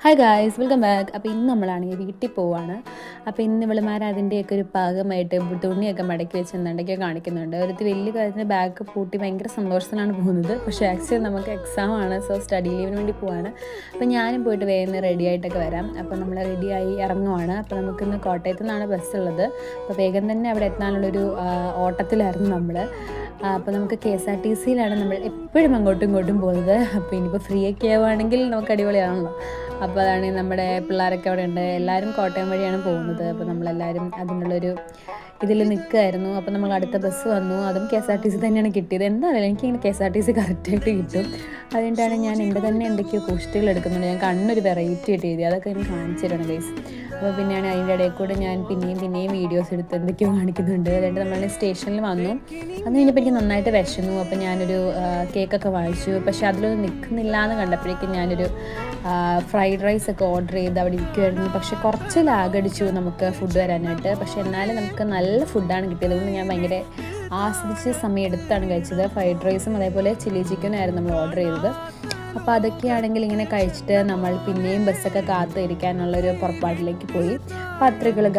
Hi guys, welcome back. അപ്പോൾ ഇന്ന് നമ്മളാണെങ്കിൽ വീട്ടിൽ പോവാണ്. അപ്പോൾ ഇന്ന് ഇവളുമാർ അതിൻ്റെയൊക്കെ ഒരു ഭാഗമായിട്ട് തുണിയൊക്കെ മടക്കി വെച്ച് എന്തൊക്കെയോ കാണിക്കുന്നുണ്ട്. ഒരുത്തി വലിയ കാര്യത്തിന് ബാഗ് പൂട്ടി ഭയങ്കര സന്തോഷത്തിലാണ് പോകുന്നത്. പക്ഷേ ആക്ച്വലി നമുക്ക് എക്സാം ആണ്, സോ സ്റ്റഡി ലീവിന് വേണ്ടി പോവാണ്. അപ്പോൾ ഞാനും പോയിട്ട് വേഗം റെഡി ആയിട്ടൊക്കെ വരാം. അപ്പോൾ നമ്മൾ റെഡിയായി ഇറങ്ങുവാണ്. അപ്പോൾ നമുക്കിന്ന് കോട്ടയത്തു നിന്നാണ് ബസ്സുള്ളത്. അപ്പോൾ വേഗം തന്നെ അവിടെ എത്താനുള്ളൊരു ഓട്ടത്തിലായിരുന്നു നമ്മൾ. അപ്പോൾ നമുക്ക് KSRTCയിലാണ് നമ്മൾ എപ്പോഴും അങ്ങോട്ടും ഇങ്ങോട്ടും പോകുന്നത്. അപ്പോൾ ഇനിയിപ്പോൾ ഫ്രീ ഒക്കെ ആവുകയാണെങ്കിൽ നമുക്ക് അടിപൊളിയാണല്ലോ. അപ്പോൾ അതാണ് നമ്മുടെ പിള്ളേരൊക്കെ അവിടെ ഉണ്ട്. എല്ലാവരും കോട്ടയം വഴിയാണ് പോകുന്നത്. അപ്പോൾ നമ്മളെല്ലാവരും അതിനുള്ളൊരു ഇതിൽ നിൽക്കുമായിരുന്നു. അപ്പോൾ നമ്മൾ അടുത്ത ബസ് വന്നു. അതും KSRTC തന്നെയാണ് കിട്ടിയത്. എന്തായാലും എനിക്കിങ്ങനെ KSRTC കറക്റ്റായിട്ട് കിട്ടും. അതുകൊണ്ടാണ് ഞാൻ എൻ്റെ തന്നെ എന്തൊക്കെയോ പോസ്റ്റുകൾ എടുക്കുന്നുണ്ട്. ഞാൻ കണ്ണൊരു വെറൈറ്റി ആയിട്ട് എഴുതി, അതൊക്കെ എനിക്ക് കാണിച്ചു തരണം ഗൈസ്. അപ്പോൾ പിന്നെയാണ് അതിൻ്റെ ഇടയിൽ കൂടെ ഞാൻ പിന്നെയും വീഡിയോസ് എടുത്ത് എന്തൊക്കെയോ കാണിക്കുന്നുണ്ട്. അതുകൊണ്ട് നമ്മൾ സ്റ്റേഷനിൽ വന്നു. അന്ന് കഴിഞ്ഞപ്പോൾ എനിക്ക് നന്നായിട്ട് വിശന്നു. അപ്പോൾ ഞാനൊരു കേക്കൊക്കെ വാങ്ങിച്ചു. പക്ഷേ അതിലൊന്നും നിൽക്കുന്നില്ല എന്ന് കണ്ടപ്പോഴേക്കും ഞാനൊരു ഫ്രൈഡ് റൈസ് ഒക്കെ ഓർഡർ ചെയ്ത് അവിടെ ഇരിക്കുമായിരുന്നു. പക്ഷേ കുറച്ച് ലാഗ് അടിച്ചു നമുക്ക് ഫുഡ് വരാനായിട്ട്. പക്ഷേ എന്നാലും നമുക്ക് നല്ല ഫുഡാണ് കിട്ടിയത്. അതുകൊണ്ട് ഞാൻ ഭയങ്കര ആസ്വദിച്ച് സമയം എടുത്താണ് കഴിച്ചത്. ഫ്രൈഡ് റൈസും അതേപോലെ ചില്ലി ചിക്കനും ആയിരുന്നു നമ്മൾ ഓർഡർ ചെയ്തത്. അപ്പോൾ അതൊക്കെയാണെങ്കിൽ ഇങ്ങനെ കഴിച്ചിട്ട് നമ്മൾ പിന്നെയും ബസ്സൊക്കെ കാത്തിരിക്കാനുള്ളൊരു പുറപ്പാടിലേക്ക് പോയി. അപ്പോൾ അത്രയ്ക്കുള്ള